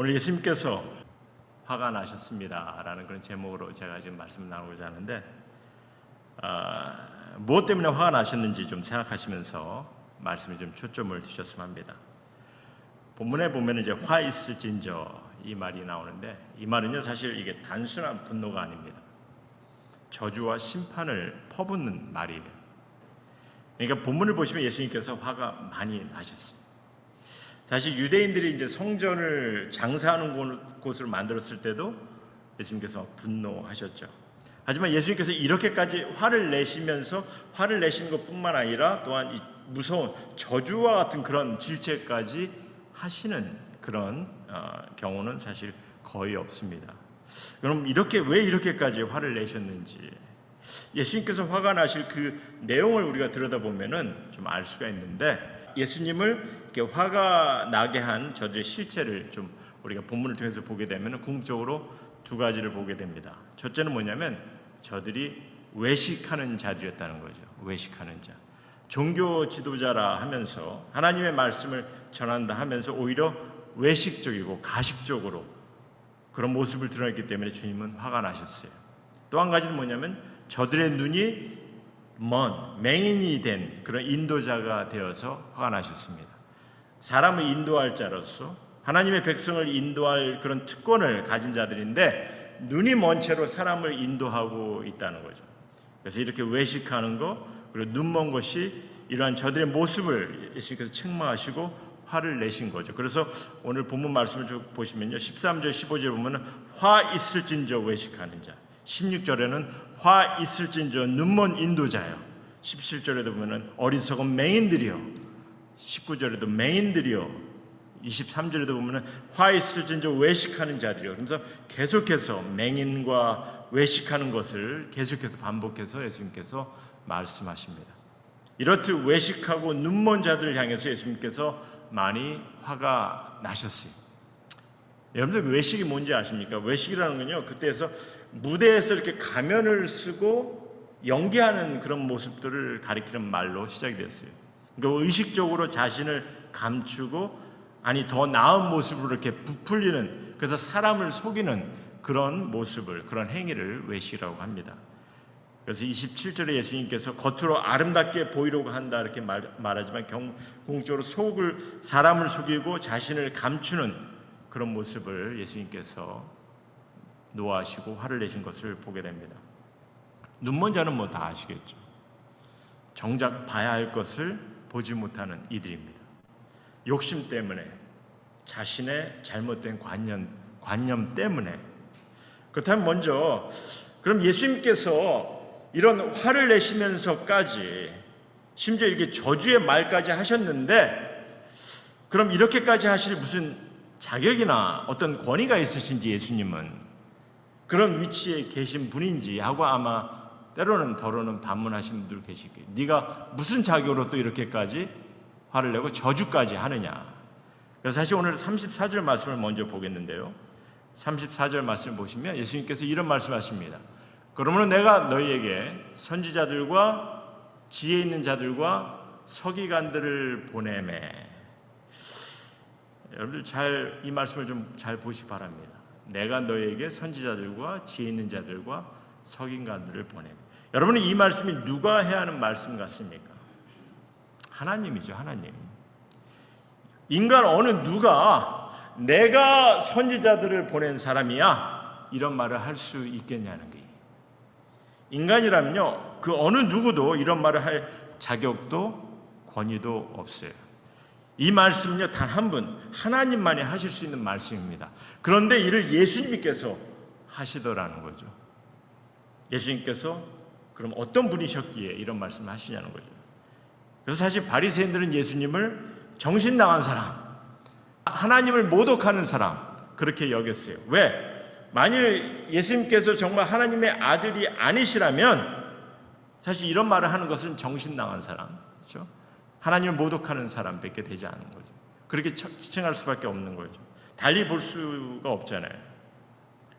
오늘 예수님께서 화가 나셨습니다 라는 그런 제목으로 제가 지금 말씀을 나누고자 하는데, 무엇 때문에 화가 나셨는지 좀 생각하시면서 말씀에 좀 초점을 두셨으면 합니다. 본문에 보면 이제 화 있을진저 이 말이 나오는데, 이 말은요 사실 이게 단순한 분노가 아닙니다. 저주와 심판을 퍼붓는 말이에요. 그러니까 본문을 보시면 예수님께서 화가 많이 나셨어요. 사실 유대인들이 이제 성전을 장사하는 곳으로 만들었을 때도 예수님께서 분노하셨죠. 하지만 예수님께서 이렇게까지 화를 내시면서 화를 내시는 것뿐만 아니라 또한 이 무서운 저주와 같은 그런 질책까지 하시는 그런 경우는 사실 거의 없습니다. 그럼 왜 이렇게까지 화를 내셨는지, 예수님께서 화가 나실 그 내용을 우리가 들여다보면은 좀 알 수가 있는데, 예수님을 이렇게 화가 나게 한 저들의 실체를 좀 우리가 본문을 통해서 보게 되면 궁극적으로 두 가지를 보게 됩니다. 첫째는 뭐냐면 저들이 외식하는 자들이었다는 거죠. 외식하는 자. 종교 지도자라 하면서 하나님의 말씀을 전한다 하면서 오히려 외식적이고 가식적으로 그런 모습을 드러냈기 때문에 주님은 화가 나셨어요. 또 한 가지는 뭐냐면 저들의 눈이 먼 맹인이 된 그런 인도자가 되어서 화가 나셨습니다. 사람을 인도할 자로서 하나님의 백성을 인도할 그런 특권을 가진 자들인데 눈이 먼 채로 사람을 인도하고 있다는 거죠. 그래서 이렇게 외식하는 것, 그리고 눈 먼 것이 이러한 저들의 모습을 예수님께서 책망하시고 화를 내신 거죠. 그래서 오늘 본문 말씀을 쭉 보시면요, 13절 15절 보면 화 있을진저 외식하는 자, 16절에는 화 있을진저 눈먼 인도자요, 17절에도 보면 어리석은 맹인들이요, 19절에도 맹인들이요, 23절에도 보면 화 있을진저 외식하는 자들이요. 그래서 계속해서 맹인과 외식하는 것을 계속해서 반복해서 예수님께서 말씀하십니다. 이렇듯 외식하고 눈먼 자들을 향해서 예수님께서 많이 화가 나셨어요. 여러분들 외식이 뭔지 아십니까? 외식이라는 건요, 그때에서 무대에서 이렇게 가면을 쓰고 연기하는 그런 모습들을 가리키는 말로 시작이 됐어요. 그러니까 의식적으로 자신을 감추고 더 나은 모습으로 이렇게 부풀리는, 그래서 사람을 속이는 그런 모습을, 그런 행위를 외식이라고 합니다. 그래서 27절에 예수님께서 겉으로 아름답게 보이려고 한다 이렇게 말하지만 궁극적으로 사람을 속이고 자신을 감추는 그런 모습을 예수님께서 노하시고 화를 내신 것을 보게 됩니다. 눈먼 자는 뭐 다 아시겠죠. 정작 봐야 할 것을 보지 못하는 이들입니다. 욕심 때문에, 자신의 잘못된 관념 때문에. 그렇다면 먼저, 그럼 예수님께서 이런 화를 내시면서까지 심지어 이렇게 저주의 말까지 하셨는데, 그럼 이렇게까지 하실 무슨 자격이나 어떤 권위가 있으신지, 예수님은 그런 위치에 계신 분인지 하고 아마 때로는 더러는 반문하신 분들 계시겠죠. 네가 무슨 자격으로 또 이렇게까지 화를 내고 저주까지 하느냐. 그래서 사실 오늘 34절 말씀을 먼저 보겠는데요, 34절 말씀을 보시면 예수님께서 이런 말씀하십니다. 그러므로 내가 너희에게 선지자들과 지혜 있는 자들과 서기관들을 보내매. 여러분들 이 말씀을 좀 잘 보시기 바랍니다. 내가 너희에게 선지자들과 지혜 있는 자들과 서기관들을 보내매. 여러분은 이 말씀이 누가 해야 하는 말씀 같습니까? 하나님이죠. 하나님. 인간 어느 누가 내가 선지자들을 보낸 사람이야 이런 말을 할 수 있겠냐는 거예요. 인간이라면요, 그 어느 누구도 이런 말을 할 자격도 권위도 없어요. 이 말씀은요, 단 한 분, 하나님만이 하실 수 있는 말씀입니다. 그런데 이를 예수님께서 하시더라는 거죠. 예수님께서 그럼 어떤 분이셨기에 이런 말씀을 하시냐는 거죠. 그래서 사실 바리새인들은 예수님을 정신 나간 사람, 하나님을 모독하는 사람 그렇게 여겼어요. 왜? 만일 예수님께서 정말 하나님의 아들이 아니시라면 사실 이런 말을 하는 것은 정신 나간 사람, 그렇죠? 하나님을 모독하는 사람밖에 되지 않은 거죠. 그렇게 지칭할 수밖에 없는 거죠. 달리 볼 수가 없잖아요.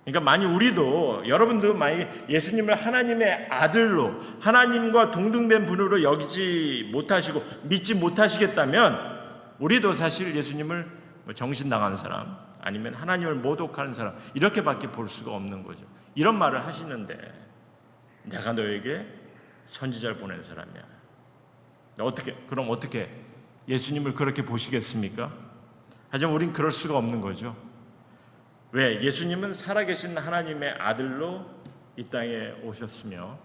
그러니까 만약 우리도, 여러분도 만약 예수님을 하나님의 아들로, 하나님과 동등된 분으로 여기지 못하시고 믿지 못하시겠다면 우리도 사실 예수님을 정신 나간 사람, 아니면 하나님을 모독하는 사람, 이렇게밖에 볼 수가 없는 거죠. 이런 말을 하시는데 내가 너에게 선지자를 보낸 사람이야. 그럼 어떻게 예수님을 그렇게 보시겠습니까? 하지만 우린 그럴 수가 없는 거죠. 왜? 예수님은 살아계신 하나님의 아들로 이 땅에 오셨으며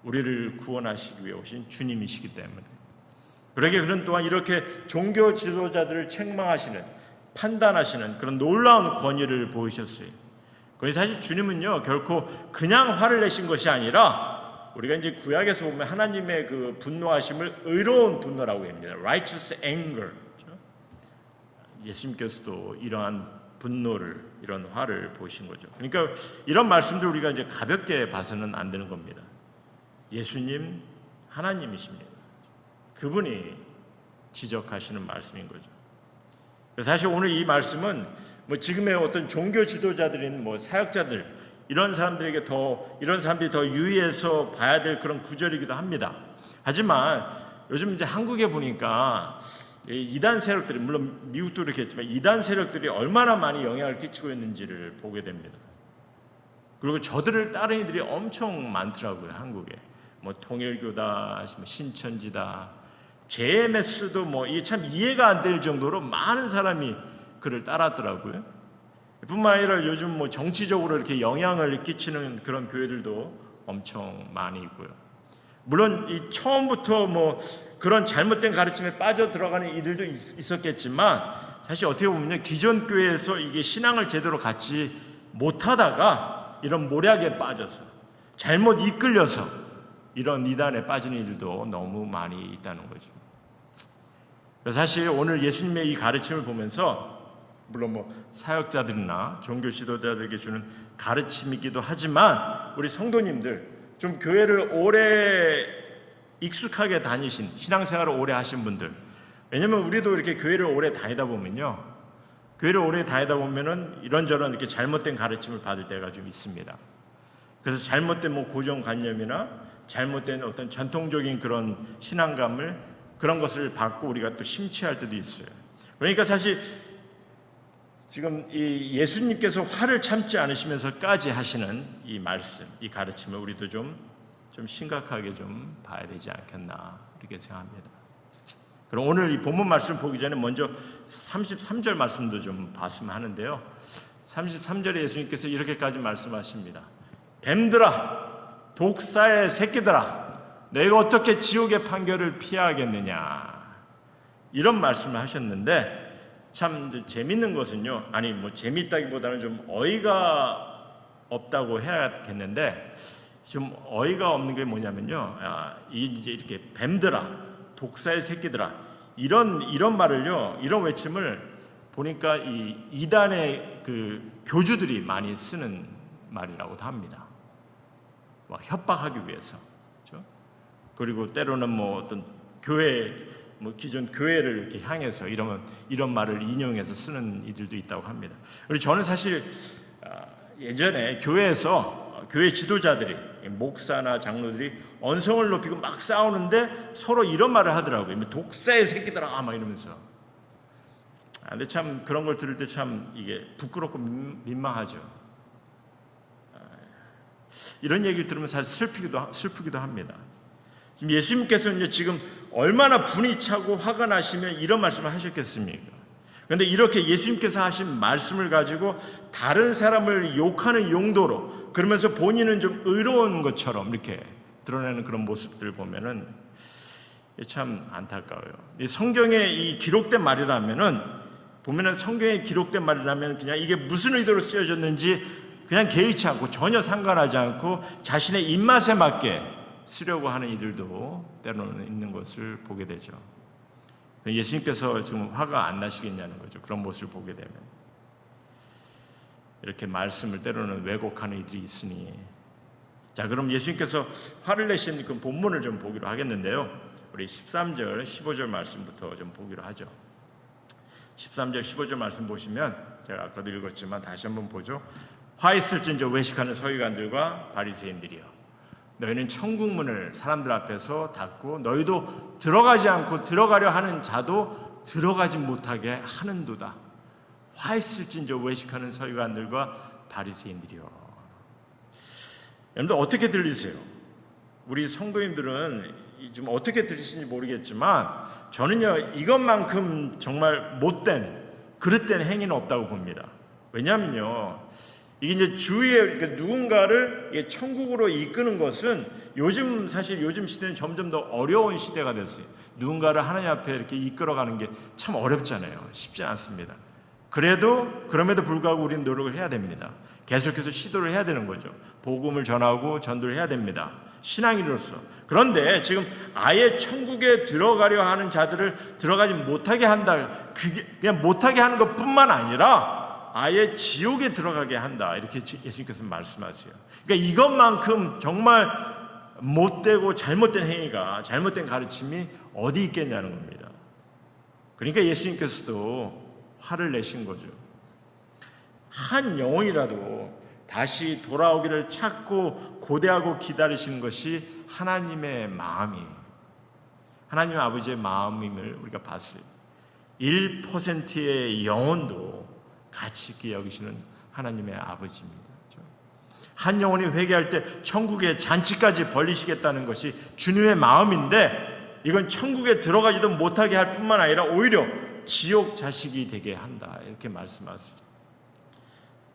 우리를 구원하시기 위해 오신 주님이시기 때문에. 그러기에 그는 또한 이렇게 종교 지도자들을 책망하시는, 판단하시는 그런 놀라운 권위를 보이셨어요. 그래서 사실 주님은요, 결코 그냥 화를 내신 것이 아니라 우리가 이제 구약에서 보면 하나님의 그 분노하심을 의로운 분노라고 합니다. righteous anger. 그렇죠? 예수님께서도 이러한 분노를, 이런 화를 보신 거죠. 그러니까 이런 말씀들 우리가 이제 가볍게 봐서는 안 되는 겁니다. 예수님 하나님이십니다. 그분이 지적하시는 말씀인 거죠. 사실 오늘 이 말씀은 뭐 지금의 어떤 종교 지도자들인 뭐 사역자들 이런 사람들이 더 유의해서 봐야 될 그런 구절이기도 합니다. 하지만 요즘 이제 한국에 보니까 이단 세력들이, 물론 미국도 그렇게 했지만 이단 세력들이 얼마나 많이 영향을 끼치고 있는지를 보게 됩니다. 그리고 저들을 따르는 이들이 엄청 많더라고요. 한국에 뭐 통일교다, 신천지다, JMS도 뭐 이게 참 이해가 안 될 정도로 많은 사람이 그를 따랐더라고요. 뿐만 아니라 요즘 뭐 정치적으로 이렇게 영향을 끼치는 그런 교회들도 엄청 많이 있고요. 물론 이 처음부터 뭐 그런 잘못된 가르침에 빠져 들어가는 이들도 있었겠지만 사실 어떻게 보면요, 기존 교회에서 이게 신앙을 제대로 갖지 못하다가 이런 모략에 빠져서 잘못 이끌려서 이런 이단에 빠지는 이들도 너무 많이 있다는 거죠. 그래서 사실 오늘 예수님의 이 가르침을 보면서 물론 뭐 사역자들이나 종교 지도자들에게 주는 가르침이기도 하지만 우리 성도님들, 좀 교회를 오래 익숙하게 다니신, 신앙생활을 오래 하신 분들, 왜냐면 우리도 이렇게 교회를 오래 다니다 보면요, 교회를 오래 다니다 보면은 이런저런 이렇게 잘못된 가르침을 받을 때가 좀 있습니다. 그래서 잘못된 뭐 고정관념이나 잘못된 어떤 전통적인 그런 신앙감을, 그런 것을 받고 우리가 또 심취할 때도 있어요. 그러니까 사실 지금 이 예수님께서 화를 참지 않으시면서까지 하시는 이 말씀, 이 가르침을 우리도 좀 심각하게 좀 봐야 되지 않겠나 이렇게 생각합니다. 그럼 오늘 이 본문 말씀 보기 전에 먼저 33절 말씀도 좀 봤으면 하는데요. 33절에 예수님께서 이렇게까지 말씀하십니다. 뱀들아, 독사의 새끼들아, 너희가 어떻게 지옥의 판결을 피하겠느냐, 이런 말씀을 하셨는데, 참 재밌는 것은요, 아니 뭐 재밌다기보다는 좀 어이가 없다고 해야겠는데, 좀 어이가 없는 게 뭐냐면요, 이제 이렇게 뱀들아, 독사의 새끼들아, 이런 말을요, 이런 외침을 보니까 이 이단의 그 교주들이 많이 쓰는 말이라고도 합니다. 막 협박하기 위해서, 그렇죠? 그리고 때로는 뭐 어떤 교회, 뭐 기존 교회를 이렇게 향해서 이런 말을 인용해서 쓰는 이들도 있다고 합니다. 그리고 저는 사실 예전에 교회에서 교회 지도자들이, 목사나 장로들이 언성을 높이고 막 싸우는데 서로 이런 말을 하더라고요. 독사의 새끼들아 막 이러면서. 근데 참 그런 걸 들을 때 참 이게 부끄럽고 민망하죠. 이런 얘기를 들으면 사실 슬프기도 합니다. 지금 예수님께서는 지금 얼마나 분이 차고 화가 나시면 이런 말씀을 하셨겠습니까? 그런데 이렇게 예수님께서 하신 말씀을 가지고 다른 사람을 욕하는 용도로, 그러면서 본인은 좀 의로운 것처럼 이렇게 드러내는 그런 모습들을 보면은 참 안타까워요. 이 성경에 이 기록된 말이라면은, 보면은 성경에 기록된 말이라면 그냥 이게 무슨 의도로 쓰여졌는지 그냥 개의치 않고 전혀 상관하지 않고 자신의 입맛에 맞게 쓰려고 하는 이들도 때로는 있는 것을 보게 되죠. 예수님께서 지금 화가 안 나시겠냐는 거죠. 그런 모습을 보게 되면. 이렇게 말씀을 때로는 왜곡하는 이들이 있으니. 자, 그럼 예수님께서 화를 내신 그 본문을 좀 보기로 하겠는데요. 우리 13절, 15절 말씀부터 좀 보기로 하죠. 13절, 15절 말씀 보시면 제가 아까도 읽었지만 다시 한번 보죠. 화 있을진저 외식하는 서기관들과 바리새인들이여, 너희는 천국 문을 사람들 앞에서 닫고 너희도 들어가지 않고 들어가려 하는 자도 들어가지 못하게 하는도다. 화 있을진저 외식하는 서기관들과 바리새인들이요. 여러분들 어떻게 들리세요? 우리 성도님들은 좀 어떻게 들으시는지 모르겠지만 저는요 이것만큼 정말 못된 그릇된 행위는 없다고 봅니다. 왜냐하면요 이게 이제 주위에 누군가를 천국으로 이끄는 것은 사실 요즘 시대는 점점 더 어려운 시대가 됐어요. 누군가를 하나님 앞에 이렇게 이끌어가는 게 참 어렵잖아요. 쉽지 않습니다. 그럼에도 불구하고 우리는 노력을 해야 됩니다. 계속해서 시도를 해야 되는 거죠. 복음을 전하고 전도를 해야 됩니다. 신앙인으로서. 그런데 지금 아예 천국에 들어가려 하는 자들을 들어가지 못하게 한다. 그게 그냥 못하게 하는 것뿐만 아니라 아예 지옥에 들어가게 한다. 이렇게 예수님께서 말씀하세요. 그러니까 이것만큼 정말 못되고 잘못된 행위가, 잘못된 가르침이 어디 있겠냐는 겁니다. 그러니까 예수님께서도 화를 내신 거죠. 한 영혼이라도 다시 돌아오기를 찾고 고대하고 기다리시는 것이 하나님의 마음이에요. 하나님 아버지의 마음임을 우리가 봤어요. 1%의 영혼도 가치 있게 여기시는 하나님의 아버지입니다. 한 영혼이 회개할 때 천국의 잔치까지 벌리시겠다는 것이 주님의 마음인데 이건 천국에 들어가지도 못하게 할 뿐만 아니라 오히려 지옥 자식이 되게 한다. 이렇게 말씀하십니다.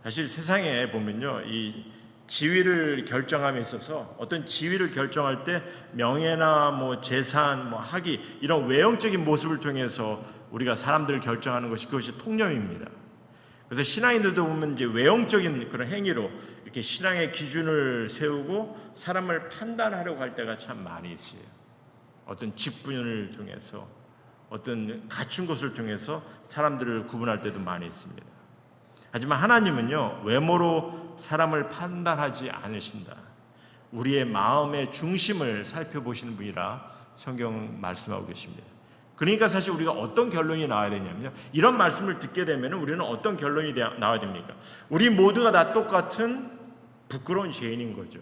사실 세상에 보면요, 이 지위를 결정함에 있어서 어떤 지위를 결정할 때 명예나 재산, 학위 이런 외형적인 모습을 통해서 우리가 사람들을 결정하는 그것이 통념입니다. 그래서 신앙인들도 보면 이제 외형적인 그런 행위로 이렇게 신앙의 기준을 세우고 사람을 판단하려고 할 때가 참 많이 있어요. 어떤 직분을 통해서 어떤 갖춘 것을 통해서 사람들을 구분할 때도 많이 있습니다. 하지만 하나님은요 외모로 사람을 판단하지 않으신다. 우리의 마음의 중심을 살펴보시는 분이라 성경 말씀하고 계십니다. 그러니까 사실 우리가 어떤 결론이 나와야 되냐면요, 이런 말씀을 듣게 되면 우리는 어떤 결론이 나와야 됩니까? 우리 모두가 다 똑같은 부끄러운 죄인인 거죠.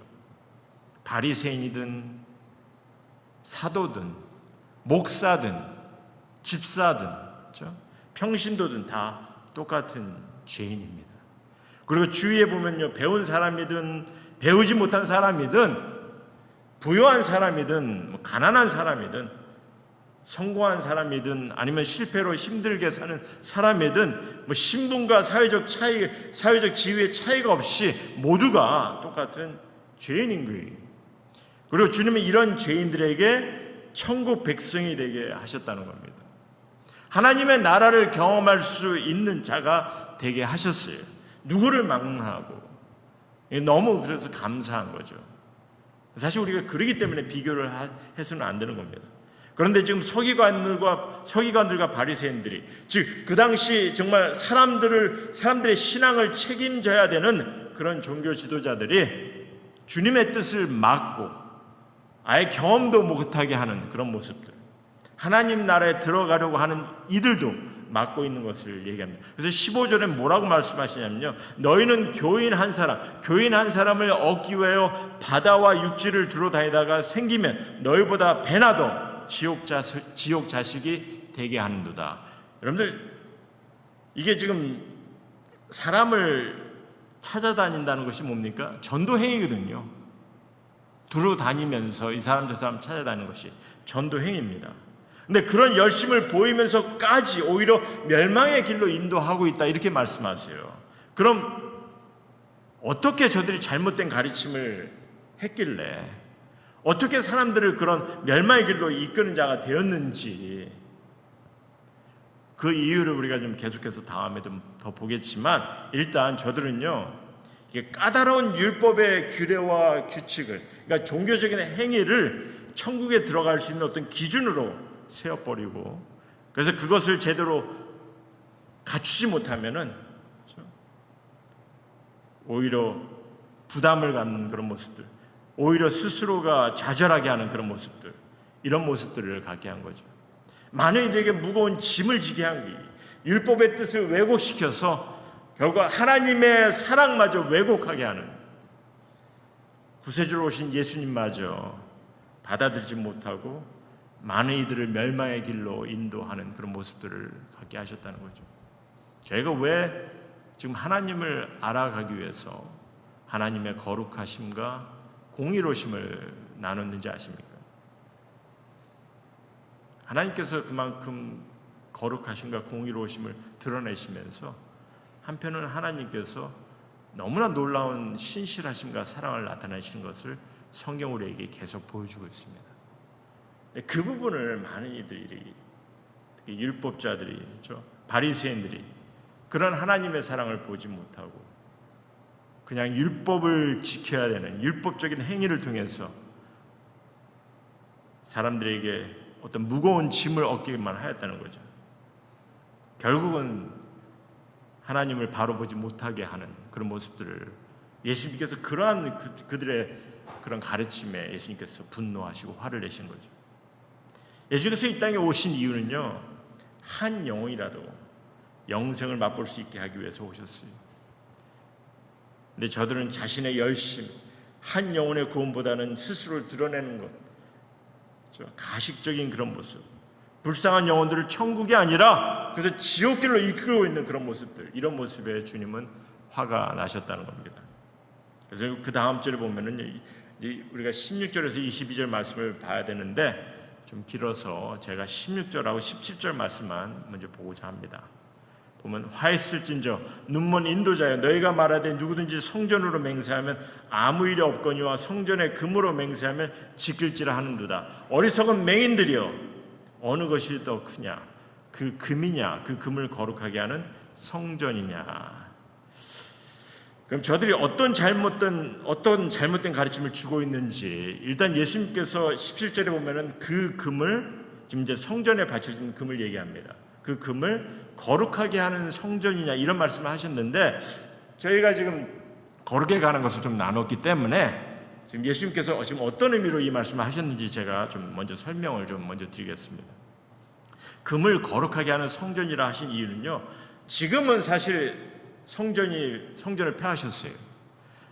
바리새인이든 사도든 목사든 집사든 그렇죠? 평신도든 다 똑같은 죄인입니다. 그리고 주위에 보면요, 배운 사람이든 배우지 못한 사람이든 부유한 사람이든 가난한 사람이든 성공한 사람이든 아니면 실패로 힘들게 사는 사람이든 신분과 사회적 지위의 차이가 없이 모두가 똑같은 죄인인 거예요. 그리고 주님은 이런 죄인들에게 천국 백성이 되게 하셨다는 겁니다. 하나님의 나라를 경험할 수 있는 자가 되게 하셨어요. 누구를 막론하고. 너무 그래서 감사한 거죠. 사실 우리가 그러기 때문에 비교를 해서는 안 되는 겁니다. 그런데 지금 서기관들과 바리새인들이, 즉 그 당시 정말 사람들의 신앙을 책임져야 되는 그런 종교 지도자들이 주님의 뜻을 막고 아예 경험도 못하게 하는 그런 모습들, 하나님 나라에 들어가려고 하는 이들도 막고 있는 것을 얘기합니다. 그래서 15절에 뭐라고 말씀하시냐면요, 너희는 교인 한 사람을 얻기 위하여 바다와 육지를 두루 다니다가 생기면 너희보다 배나 더 지옥 자식이 되게 하는도다. 여러분들, 이게 지금 사람을 찾아다닌다는 것이 뭡니까? 전도행위거든요. 두루 다니면서 이 사람 저 사람 찾아다니는 것이 전도행위입니다. 근데 그런 열심을 보이면서까지 오히려 멸망의 길로 인도하고 있다, 이렇게 말씀하세요. 그럼 어떻게 저들이 잘못된 가르침을 했길래 어떻게 사람들을 그런 멸망의 길로 이끄는 자가 되었는지, 그 이유를 우리가 좀 계속해서 다음에 좀 더 보겠지만, 일단 저들은요 이게 까다로운 율법의 규례와 규칙을, 그러니까 종교적인 행위를 천국에 들어갈 수 있는 어떤 기준으로 세워버리고, 그래서 그것을 제대로 갖추지 못하면은 오히려 부담을 갖는 그런 모습들, 오히려 스스로가 좌절하게 하는 그런 모습들, 이런 모습들을 갖게 한 거죠. 많은 이들에게 무거운 짐을 지게 한 게, 율법의 뜻을 왜곡시켜서 결국 하나님의 사랑마저 왜곡하게 하는, 구세주로 오신 예수님마저 받아들이지 못하고 많은 이들을 멸망의 길로 인도하는 그런 모습들을 갖게 하셨다는 거죠. 저희가 왜 지금 하나님을 알아가기 위해서 하나님의 거룩하심과 공의로우심을 나눴는지 아십니까? 하나님께서 그만큼 거룩하심과 공의로우심을 드러내시면서 한편은 하나님께서 너무나 놀라운 신실하심과 사랑을 나타내시는 것을 성경 우리에게 계속 보여주고 있습니다. 그 부분을 많은 이들이, 특히 율법자들이, 그렇죠? 바리새인들이 그런 하나님의 사랑을 보지 못하고 그냥 율법을 지켜야 되는 율법적인 행위를 통해서 사람들에게 어떤 무거운 짐을 얻기만 하였다는 거죠. 결국은 하나님을 바로 보지 못하게 하는 그런 모습들을 예수님께서 그러한 그들의 그런 가르침에 예수님께서 분노하시고 화를 내신 거죠. 예수님께서 이 땅에 오신 이유는요, 한 영혼이라도 영생을 맛볼 수 있게 하기 위해서 오셨어요. 근데 저들은 자신의 열심, 한 영혼의 구원보다는 스스로를 드러내는 것, 가식적인 그런 모습, 불쌍한 영혼들을 천국이 아니라 그래서 지옥길로 이끌고 있는 그런 모습들, 이런 모습에 주님은 화가 나셨다는 겁니다. 그래서 그 다음 절에 보면은 우리가 16절에서 22절 말씀을 봐야 되는데 좀 길어서 제가 16절하고 17절 말씀만 먼저 보고자 합니다. 보면 화했을진저 눈먼 인도자여 너희가 말하되 누구든지 성전으로 맹세하면 아무 일이 없거니와 성전의 금으로 맹세하면 지킬지라 하는도다. 어리석은 맹인들이여 어느 것이 더 크냐, 그 금이냐, 그 금을 거룩하게 하는 성전이냐. 그럼 저들이 어떤 잘못된 가르침을 주고 있는지, 일단 예수님께서 17절에 보면은 그 금을, 지금 이제 성전에 바쳐진 금을 얘기합니다. 그 금을 거룩하게 하는 성전이냐, 이런 말씀을 하셨는데, 저희가 지금 거룩에 가는 것을 좀 나눴기 때문에 지금 예수님께서 지금 어떤 의미로 이 말씀을 하셨는지 제가 좀 먼저 설명을 좀 먼저 드리겠습니다. 금을 거룩하게 하는 성전이라 하신 이유는요, 지금은 사실 성전을 폐하셨어요.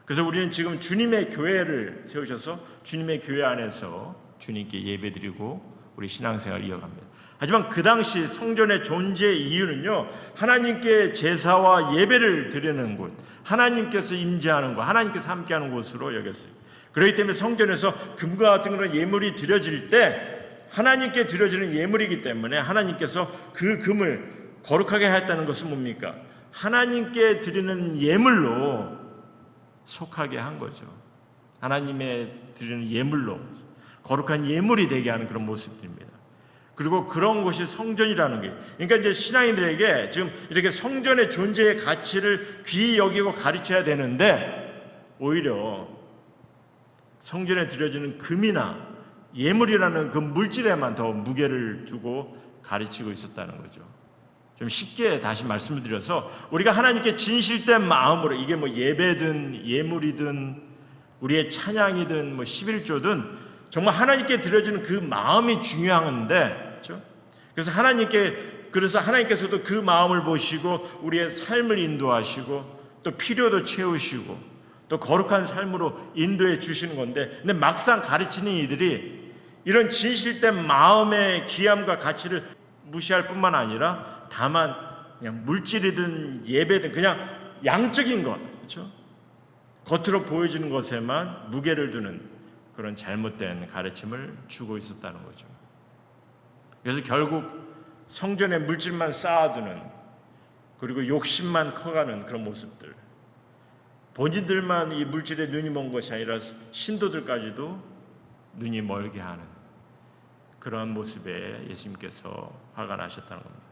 그래서 우리는 지금 주님의 교회를 세우셔서 주님의 교회 안에서 주님께 예배드리고 우리 신앙생활을 이어갑니다. 하지만 그 당시 성전의 존재의 이유는요, 하나님께 제사와 예배를 드리는 곳, 하나님께서 임재하는 곳, 하나님께서 함께하는 곳으로 여겼어요. 그렇기 때문에 성전에서 금과 같은 그런 예물이 드려질 때 하나님께 드려지는 예물이기 때문에 하나님께서 그 금을 거룩하게 하였다는 것은 뭡니까? 하나님께 드리는 예물로 속하게 한 거죠. 하나님의 드리는 예물로 거룩한 예물이 되게 하는 그런 모습입니다. 그리고 그런 곳이 성전이라는 게, 그러니까 이제 신앙인들에게 지금 이렇게 성전의 존재의 가치를 귀히 여기고 가르쳐야 되는데 오히려 성전에 드려지는 금이나 예물이라는 그 물질에만 더 무게를 두고 가르치고 있었다는 거죠. 좀 쉽게 다시 말씀을 드려서 우리가 하나님께 진실된 마음으로, 이게 뭐 예배든 예물이든 우리의 찬양이든 뭐 11조든 정말 하나님께 드려지는 그 마음이 중요한데, 그렇죠? 그래서 하나님께서도 그 마음을 보시고 우리의 삶을 인도하시고 또 필요도 채우시고 또 거룩한 삶으로 인도해 주시는 건데, 근데 막상 가르치는 이들이 이런 진실된 마음의 귀함과 가치를 무시할 뿐만 아니라 다만 그냥 물질이든 예배든 그냥 양적인 것, 그렇죠? 겉으로 보여지는 것에만 무게를 두는 그런 잘못된 가르침을 주고 있었다는 거죠. 그래서 결국 성전에 물질만 쌓아두는, 그리고 욕심만 커가는 그런 모습들, 본인들만 이 물질에 눈이 먼 것이 아니라 신도들까지도 눈이 멀게 하는 그러한 모습에 예수님께서 화가 나셨다는 겁니다.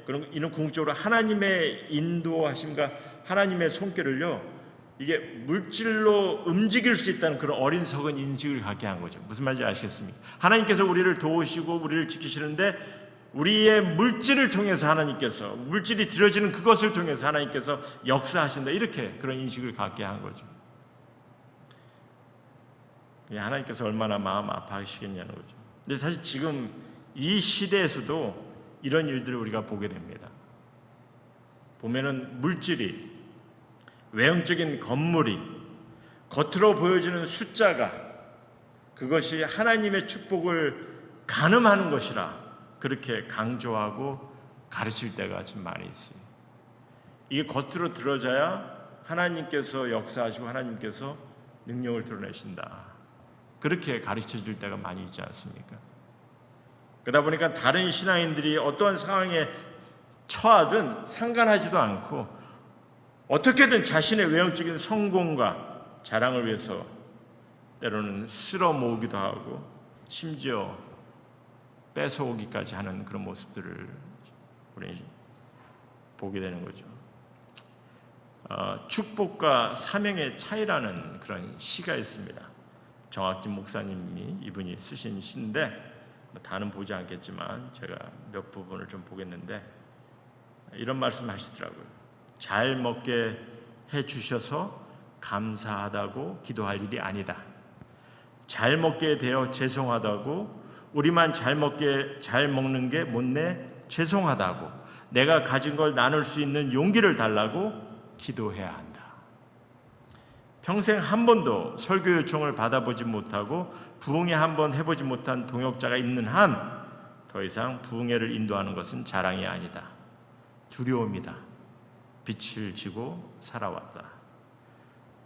그럼 이는 궁극적으로 하나님의 인도하심과 하나님의 손길을요, 이게 물질로 움직일 수 있다는 그런 어리석은 인식을 갖게 한 거죠. 무슨 말인지 아시겠습니까? 하나님께서 우리를 도우시고 우리를 지키시는데 우리의 물질을 통해서 하나님께서, 물질이 들여지는 그것을 통해서 하나님께서 역사하신다, 이렇게 그런 인식을 갖게 한 거죠. 하나님께서 얼마나 마음 아파하시겠냐는 거죠. 근데 사실 지금 이 시대에서도 이런 일들을 우리가 보게 됩니다. 보면은 물질이, 외형적인 건물이, 겉으로 보여지는 숫자가 그것이 하나님의 축복을 가늠하는 것이라 그렇게 강조하고 가르칠 때가 좀 많이 있어요. 이게 겉으로 드러져야 하나님께서 역사하시고 하나님께서 능력을 드러내신다. 그렇게 가르쳐 줄 때가 많이 있지 않습니까? 그러다 보니까 다른 신앙인들이 어떠한 상황에 처하든 상관하지도 않고 어떻게든 자신의 외형적인 성공과 자랑을 위해서 때로는 쓸어 모으기도 하고 심지어 뺏어오기까지 하는 그런 모습들을 우리 보게 되는 거죠. 축복과 사명의 차이라는 그런 시가 있습니다. 정학진 목사님이 이분이 쓰신 시인데 다는 보지 않겠지만 제가 몇 부분을 좀 보겠는데 이런 말씀 하시더라고요. 잘 먹게 해주셔서 감사하다고 기도할 일이 아니다. 잘 먹게 되어 죄송하다고 우리만 잘 먹는 게 못내 죄송하다고 내가 가진 걸 나눌 수 있는 용기를 달라고 기도해야 한다. 평생 한 번도 설교 요청을 받아보지 못하고 부흥회 한 번 해보지 못한 동역자가 있는 한 더 이상 부흥회를 인도하는 것은 자랑이 아니다. 두려움이다. 빛을 지고 살아왔다.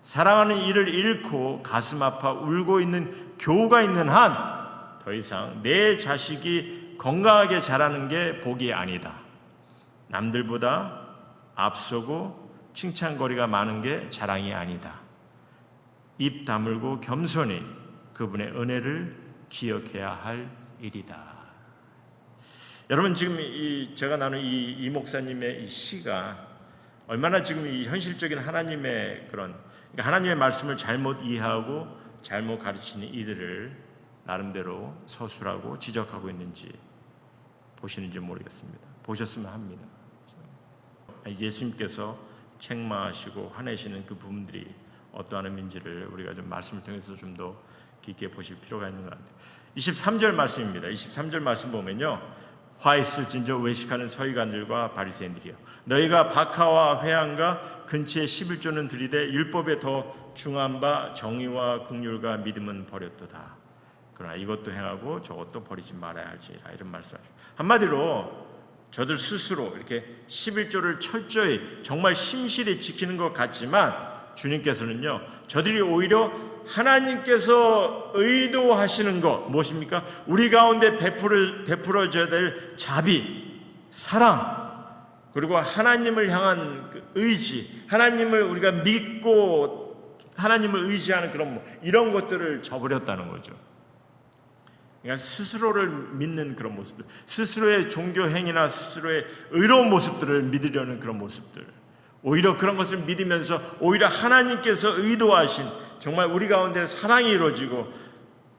사랑하는 이를 잃고 가슴 아파 울고 있는 교우가 있는 한 더 이상 내 자식이 건강하게 자라는 게 복이 아니다. 남들보다 앞서고 칭찬거리가 많은 게 자랑이 아니다. 입 다물고 겸손히 그분의 은혜를 기억해야 할 일이다. 여러분 지금 제가 나눈 이 목사님의 이 시가 얼마나 지금 이 현실적인 하나님의 그러니까 하나님의 말씀을 잘못 이해하고 잘못 가르치는 이들을 나름대로 서술하고 지적하고 있는지 보시는지 모르겠습니다. 보셨으면 합니다. 예수님께서 책망하시고 화내시는 그 부분들이 어떠한의미인지를 우리가 좀 말씀을 통해서 좀 더 깊게 보실 필요가 있는 것 같아요. 23절 말씀입니다. 23절 말씀 보면요. 화 있을진저 외식하는 서기관들과 바리새인들이여 너희가 박하와 회당과 근치의 11조는 들이되 율법에 더 중한 바 정의와 긍휼과 믿음은 버렸도다. 그러나 이것도 행하고 저것도 버리지 말아야 할지라. 이런 말씀이에요. 한마디로 저들 스스로 이렇게 11조를 철저히 정말 신실히 지키는 것 같지만 주님께서는요, 저들이 오히려 하나님께서 의도하시는 것 무엇입니까? 우리 가운데 베풀어져야 될 자비, 사랑, 그리고 하나님을 향한 그 의지, 하나님을 우리가 믿고 하나님을 의지하는 이런 것들을 저버렸다는 거죠. 그러니까 스스로를 믿는 그런 모습들, 스스로의 종교 행위나 스스로의 의로운 모습들을 믿으려는 그런 모습들, 오히려 그런 것을 믿으면서 오히려 하나님께서 의도하신 정말 우리 가운데 사랑이 이루어지고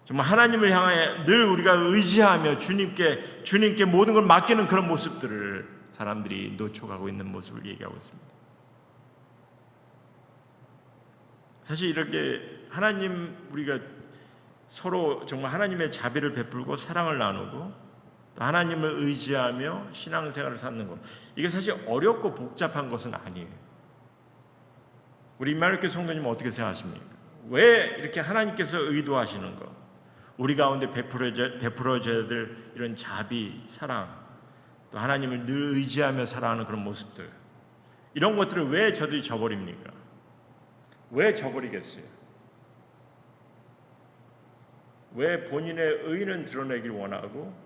정말 하나님을 향해 늘 우리가 의지하며 주님께 모든 걸 맡기는 그런 모습들을 사람들이 놓쳐가고 있는 모습을 얘기하고 있습니다. 사실 이렇게 우리가 서로 정말 하나님의 자비를 베풀고 사랑을 나누고 또 하나님을 의지하며 신앙생활을 사는 것, 이게 사실 어렵고 복잡한 것은 아니에요. 우리 임마누엘 성도님은 어떻게 생각하십니까? 왜 이렇게 하나님께서 의도하시는 것, 우리 가운데 베풀어져야 될 이런 자비, 사랑, 또 하나님을 늘 의지하며 살아가는 그런 모습들, 이런 것들을 왜 저들이 저버립니까? 왜 저버리겠어요? 왜 본인의 의는 드러내길 원하고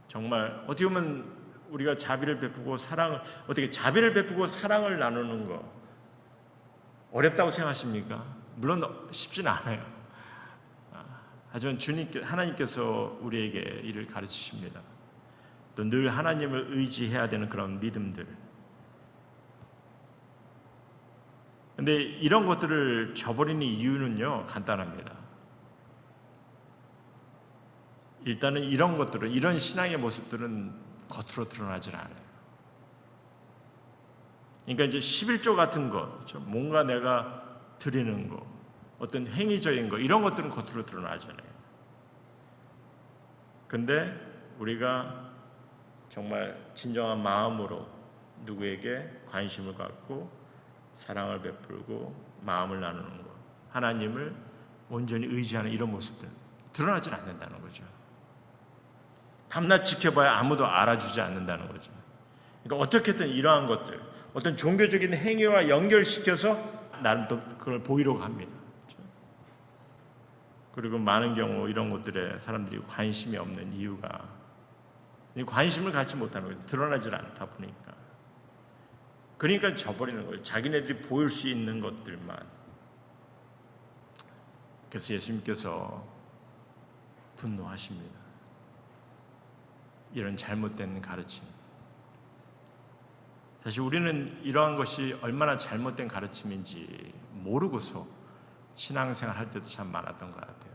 정말 어떻게 보면 우리가 자비를 베푸고 자비를 베푸고 사랑을 나누는 거 어렵다고 생각하십니까? 물론 쉽진 않아요. 하지만 하나님께서 우리에게 이를 가르치십니다. 또 늘 하나님을 의지해야 되는 그런 믿음들. 근데 이런 것들을 저버리는 이유는요, 간단합니다. 일단은 이런 신앙의 모습들은 겉으로 드러나질 않아요. 그러니까 이제 11조 같은 것, 그렇죠? 뭔가 내가 드리는 것, 어떤 행위적인 것, 이런 것들은 겉으로 드러나잖아요. 근데 우리가 정말 진정한 마음으로 누구에게 관심을 갖고 사랑을 베풀고 마음을 나누는 것, 하나님을 온전히 의지하는 이런 모습들 드러나지 않는다는 거죠. 밤낮 지켜봐야 아무도 알아주지 않는다는 거죠. 그러니까 어떻게든 이러한 것들, 어떤 종교적인 행위와 연결시켜서 나름 또 그걸 보이려고 합니다. 그리고 많은 경우 이런 것들에 사람들이 관심이 없는 이유가 관심을 갖지 못하는 거예요. 드러나질 않다 보니까. 그러니까 져버리는 거예요. 자기네들이 보일 수 있는 것들만. 그래서 예수님께서 분노하십니다. 이런 잘못된 가르침. 사실 우리는 이러한 것이 얼마나 잘못된 가르침인지 모르고서 신앙생활 할 때도 참 많았던 것 같아요.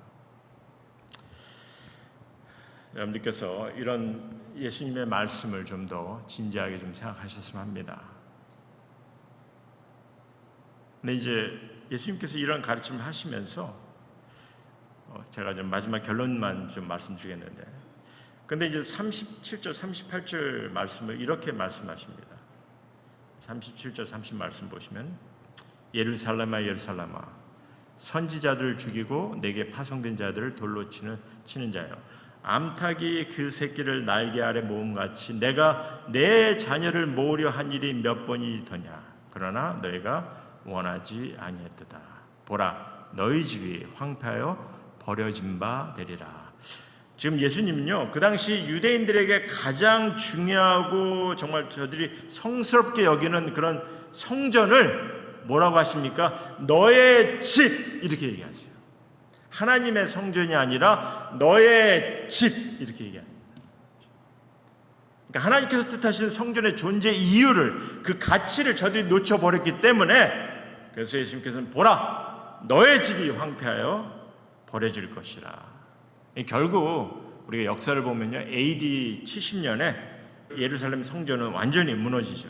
여러분들께서 이런 예수님의 말씀을 좀 더 진지하게 좀 생각하셨으면 합니다. 근데 이제 예수님께서 이런 가르침을 하시면서 제가 좀 마지막 결론만 좀 말씀드리겠는데, 근데 이제 37절, 38절 말씀을 이렇게 말씀하십니다. 37절, 30 말씀 보시면 예루살렘아 예루살렘아 선지자들을 죽이고 내게 파송된 자들을 돌로 치는 자여 암탉이 그 새끼를 날개 아래 모음같이 내가 내 자녀를 모으려 한 일이 몇 번이더냐. 그러나 너희가 원하지 아니했도다. 보라 너희 집이 황폐하여 버려진 바 되리라. 지금 예수님은요, 그 당시 유대인들에게 가장 중요하고 정말 저들이 성스럽게 여기는 그런 성전을 뭐라고 하십니까? 너의 집 이렇게 얘기하세요. 하나님의 성전이 아니라 너의 집 이렇게 얘기합니다. 그러니까 하나님께서 뜻하시는 성전의 존재 이유를, 그 가치를 저들이 놓쳐버렸기 때문에, 그래서 예수님께서는 보라 너의 집이 황폐하여 버려질 것이라. 결국 우리가 역사를 보면요, AD 70년에 예루살렘 성전은 완전히 무너지죠.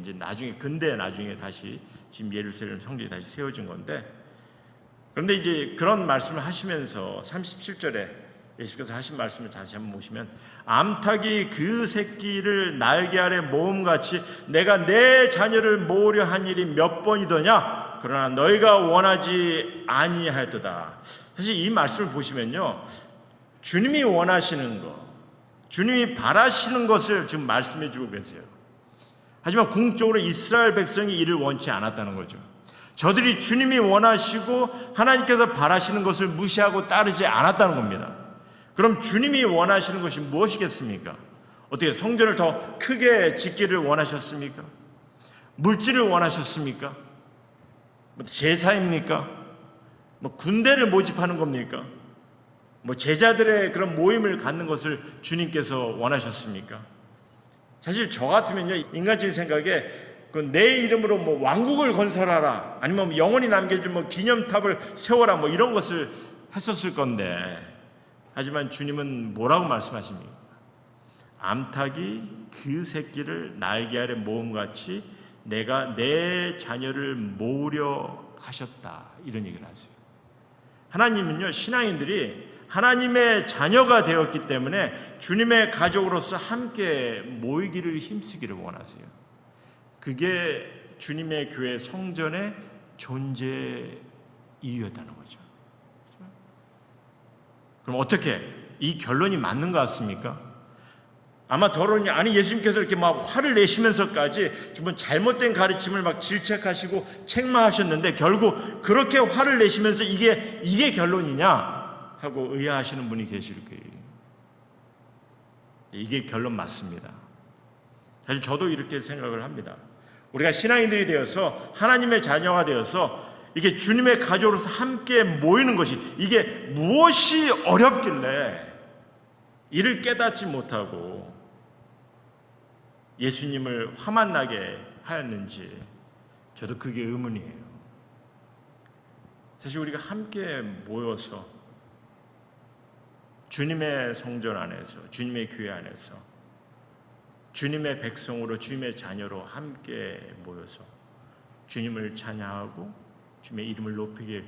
이제 나중에 근대 나중에 다시 지금 예루살렘 성전이 다시 세워진 건데, 그런데 이제 그런 말씀을 하시면서 37절에 예수께서 하신 말씀을 다시 한번 보시면 암탉이 그 새끼를 날개 아래 모음같이 내가 내 자녀를 모으려 한 일이 몇 번이더냐. 그러나 너희가 원하지 아니하였도다. 사실 이 말씀을 보시면요, 주님이 원하시는 것, 주님이 바라시는 것을 지금 말씀해 주고 계세요. 하지만 궁극적으로 이스라엘 백성이 이를 원치 않았다는 거죠. 저들이 주님이 원하시고 하나님께서 바라시는 것을 무시하고 따르지 않았다는 겁니다. 그럼 주님이 원하시는 것이 무엇이겠습니까? 어떻게 성전을 더 크게 짓기를 원하셨습니까? 물질을 원하셨습니까? 제사입니까? 군대를 모집하는 겁니까? 제자들의 그런 모임을 갖는 것을 주님께서 원하셨습니까? 사실 저 같으면요, 인간적인 생각에 내 이름으로 왕국을 건설하라, 아니면 영원히 남겨줄 기념탑을 세워라, 이런 것을 했었을 건데, 하지만 주님은 뭐라고 말씀하십니까? 암탉이 그 새끼를 날개 아래 모음같이 내가 내 자녀를 모으려 하셨다, 이런 얘기를 하세요. 하나님은요, 신앙인들이 하나님의 자녀가 되었기 때문에 주님의 가족으로서 함께 모이기를 힘쓰기를 원하세요. 그게 주님의 교회 성전의 존재 이유였다는 거죠. 그럼 어떻게 이 결론이 맞는 것 같습니까? 아마 더러우니 아니 예수님께서 이렇게 막 화를 내시면서까지 좀 잘못된 가르침을 막 질책하시고 책망하셨는데 결국 그렇게 화를 내시면서 이게 결론이냐 하고 의아하시는 분이 계실 거예요. 이게 결론 맞습니다. 사실 저도 이렇게 생각을 합니다. 우리가 신앙인들이 되어서 하나님의 자녀가 되어서 이게 주님의 가족으로서 함께 모이는 것이 이게 무엇이 어렵길래 이를 깨닫지 못하고 예수님을 화만 나게 하였는지 저도 그게 의문이에요. 사실 우리가 함께 모여서 주님의 성전 안에서, 주님의 교회 안에서 주님의 백성으로, 주님의 자녀로 함께 모여서 주님을 찬양하고 주님의 이름을 높이길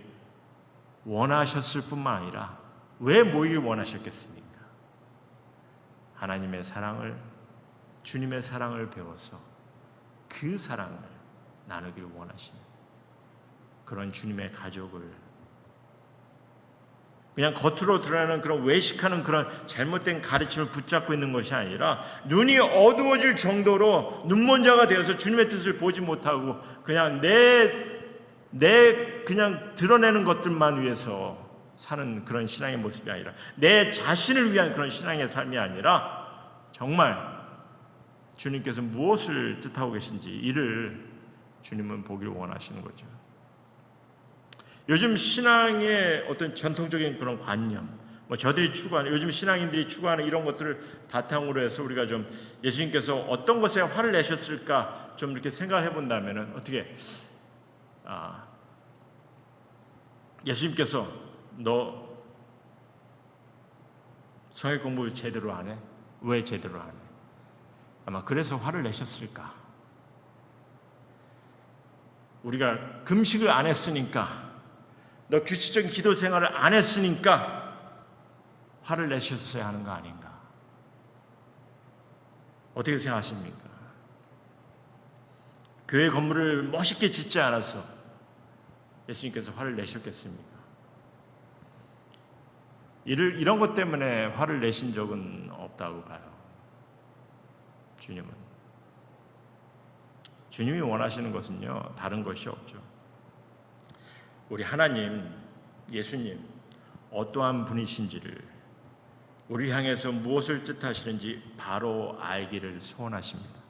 원하셨을 뿐만 아니라 왜 모이길 원하셨겠습니까? 하나님의 사랑을, 주님의 사랑을 배워서 그 사랑을 나누길 원하시는 그런 주님의 가족을 그냥 겉으로 드러나는 그런 외식하는 그런 잘못된 가르침을 붙잡고 있는 것이 아니라 눈이 어두워질 정도로 눈먼자가 되어서 주님의 뜻을 보지 못하고 그냥 내 그냥 드러내는 것들만 위해서 사는 그런 신앙의 모습이 아니라 내 자신을 위한 그런 신앙의 삶이 아니라 정말 주님께서 무엇을 뜻하고 계신지 이를 주님은 보기를 원하시는 거죠. 요즘 신앙의 어떤 전통적인 그런 관념, 저들이 추구하는, 요즘 신앙인들이 추구하는 이런 것들을 바탕으로 해서 우리가 좀 예수님께서 어떤 것에 화를 내셨을까 좀 이렇게 생각을 해본다면 어떻게, 예수님께서 너 성경 공부 제대로 안 해? 왜 제대로 안 해? 아마 그래서 화를 내셨을까? 우리가 금식을 안 했으니까, 너 규칙적인 기도 생활을 안 했으니까 화를 내셨어야 하는 거 아닌가? 어떻게 생각하십니까? 교회 건물을 멋있게 짓지 않아서 예수님께서 화를 내셨겠습니까? 이런 것 때문에 화를 내신 적은 없다고 봐요. 주님이 원하시는 것은요, 다른 것이 없죠. 우리 하나님, 예수님, 어떠한 분이신지를, 우리 향해서 무엇을 뜻하시는지 바로 알기를 소원하십니다.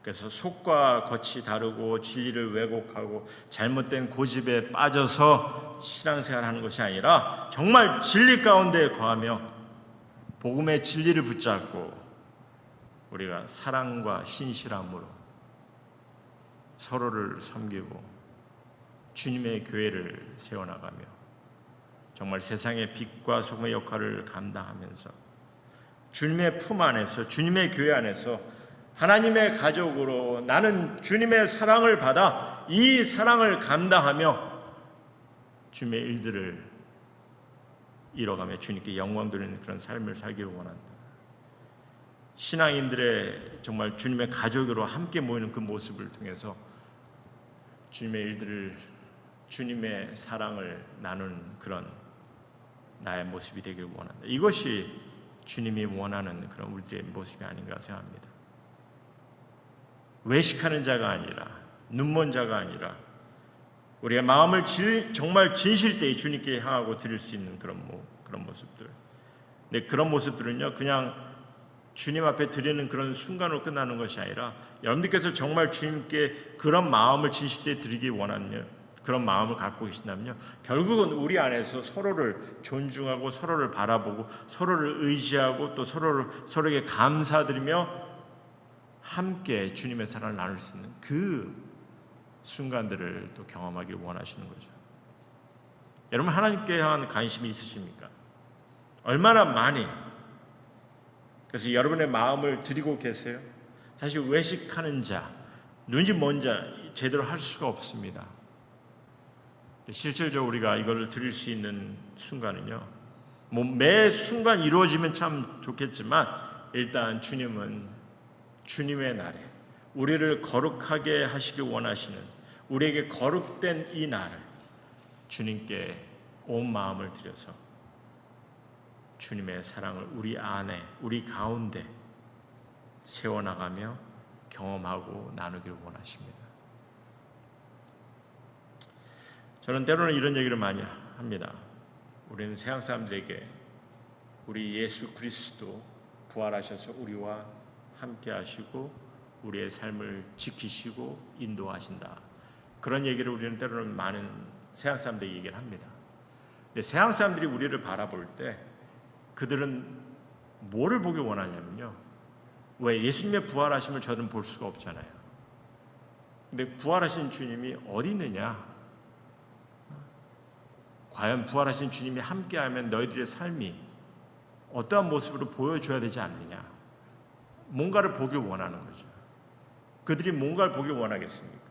그래서 속과 겉이 다르고 진리를 왜곡하고 잘못된 고집에 빠져서 신앙생활하는 것이 아니라 정말 진리 가운데 거하며 복음의 진리를 붙잡고 우리가 사랑과 신실함으로 서로를 섬기고 주님의 교회를 세워나가며 정말 세상의 빛과 소금의 역할을 감당하면서 주님의 품 안에서, 주님의 교회 안에서 하나님의 가족으로 나는 주님의 사랑을 받아 이 사랑을 감당하며 주님의 일들을 이뤄가며 주님께 영광 돌리는 그런 삶을 살기를 원한다. 신앙인들의 정말 주님의 가족으로 함께 모이는 그 모습을 통해서 주님의 일들을, 주님의 사랑을 나누는 그런 나의 모습이 되길 원한다. 이것이 주님이 원하는 그런 우리들의 모습이 아닌가 생각합니다. 외식하는 자가 아니라, 눈먼 자가 아니라 우리의 마음을 정말 진실되이 주님께 향하고 드릴 수 있는 그런 모습들. 근데 그런 모습들은요, 그냥 주님 앞에 드리는 그런 순간으로 끝나는 것이 아니라 여러분들께서 정말 주님께 그런 마음을 진실되이 드리기 원하는 그런 마음을 갖고 계신다면요, 결국은 우리 안에서 서로를 존중하고 서로를 바라보고 서로를 의지하고 또 서로에게 감사드리며 함께 주님의 사랑을 나눌 수 있는 그 순간들을 또 경험하길 원하시는 거죠. 여러분, 하나님께 향한 관심이 있으십니까? 얼마나 많이, 그래서 여러분의 마음을 드리고 계세요? 사실 외식하는 자, 눈이 먼 자 제대로 할 수가 없습니다. 실질적으로 우리가 이거를 드릴 수 있는 순간은요, 매 순간 이루어지면 참 좋겠지만 일단 주님은 주님의 날에 우리를 거룩하게 하시길 원하시는, 우리에게 거룩된 이 날을 주님께 온 마음을 들여서 주님의 사랑을 우리 안에, 우리 가운데 세워나가며 경험하고 나누기를 원하십니다. 저는 때로는 이런 얘기를 많이 합니다. 우리는 세상 사람들에게 우리 예수 그리스도 부활하셔서 우리와 함께 하시고 우리의 삶을 지키시고 인도하신다. 그런 얘기를 우리는 때로는 많은 세상 사람들에게 얘기를 합니다. 근데 세상 사람들이 우리를 바라볼 때 그들은 뭐를 보길 원하냐면요, 왜 예수님의 부활하심을 저는 볼 수가 없잖아요. 근데 부활하신 주님이 어디 있느냐? 과연 부활하신 주님이 함께하면 너희들의 삶이 어떠한 모습으로 보여줘야 되지 않느냐? 뭔가를 보길 원하는 거죠. 그들이 뭔가를 보길 원하겠습니까?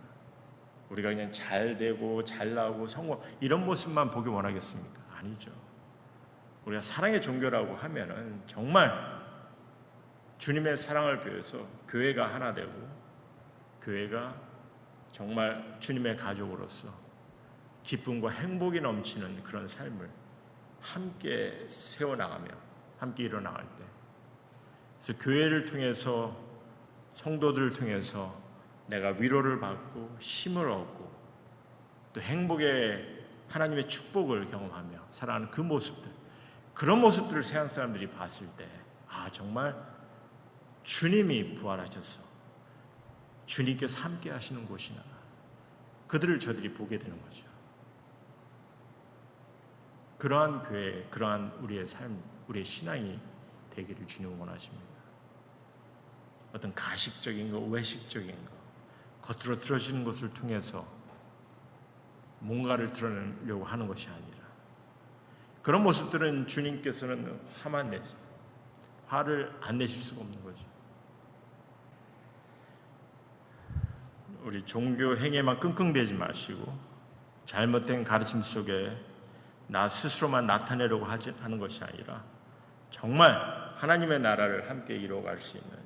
우리가 그냥 잘 되고 잘 나오고 성공 이런 모습만 보길 원하겠습니까? 아니죠. 우리가 사랑의 종교라고 하면은 정말 주님의 사랑을 배워서 교회가 하나 되고 교회가 정말 주님의 가족으로서 기쁨과 행복이 넘치는 그런 삶을 함께 세워나가며 함께 일어나갈 때, 그래서 교회를 통해서 성도들을 통해서 내가 위로를 받고 힘을 얻고 또 행복의 하나님의 축복을 경험하며 살아가는 그 모습들, 그런 모습들을 세상 사람들이 봤을 때 정말 주님이 부활하셔서 주님께서 함께 하시는 곳이나 그들을 저들이 보게 되는 거죠. 그러한 교회, 그러한 우리의 삶, 우리의 신앙이 되기를 주님 원하십니다. 어떤 가식적인 거, 외식적인 거, 겉으로 드러지는 것을 통해서 뭔가를 드러내려고 하는 것이 아니라, 그런 모습들은 주님께서는 화만 내세요. 화를 안 내실 수가 없는 거죠. 우리 종교 행위에만 끙끙대지 마시고 잘못된 가르침 속에 나 스스로만 나타내려고 하는 것이 아니라 정말 하나님의 나라를 함께 이루어갈 수 있는,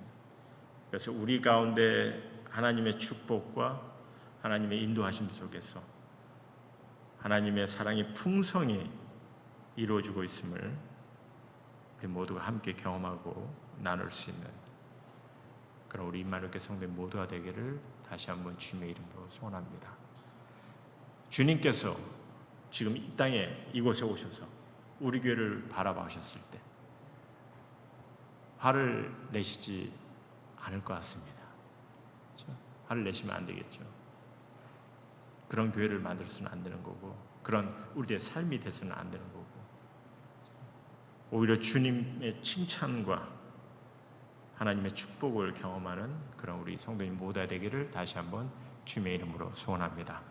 그래서 우리 가운데 하나님의 축복과 하나님의 인도하심 속에서 하나님의 사랑이 풍성히 이루어지고 있음을 우리 모두가 함께 경험하고 나눌 수 있는 그런 우리 임마누엘 교회 성도님 모두가 되기를 다시 한번 주님의 이름으로 소원합니다. 주님께서 지금 이 땅에 이곳에 오셔서 우리 교회를 바라보셨을 때 화를 내시지 않을 것 같습니다. 그렇죠? 화를 내시면 안 되겠죠. 그런 교회를 만들어서는 안 되는 거고, 그런 우리의 삶이 돼서는 안 되는 거고, 오히려 주님의 칭찬과 하나님의 축복을 경험하는 그런 우리 성도님 모두가 되기를 다시 한번 주님의 이름으로 소원합니다.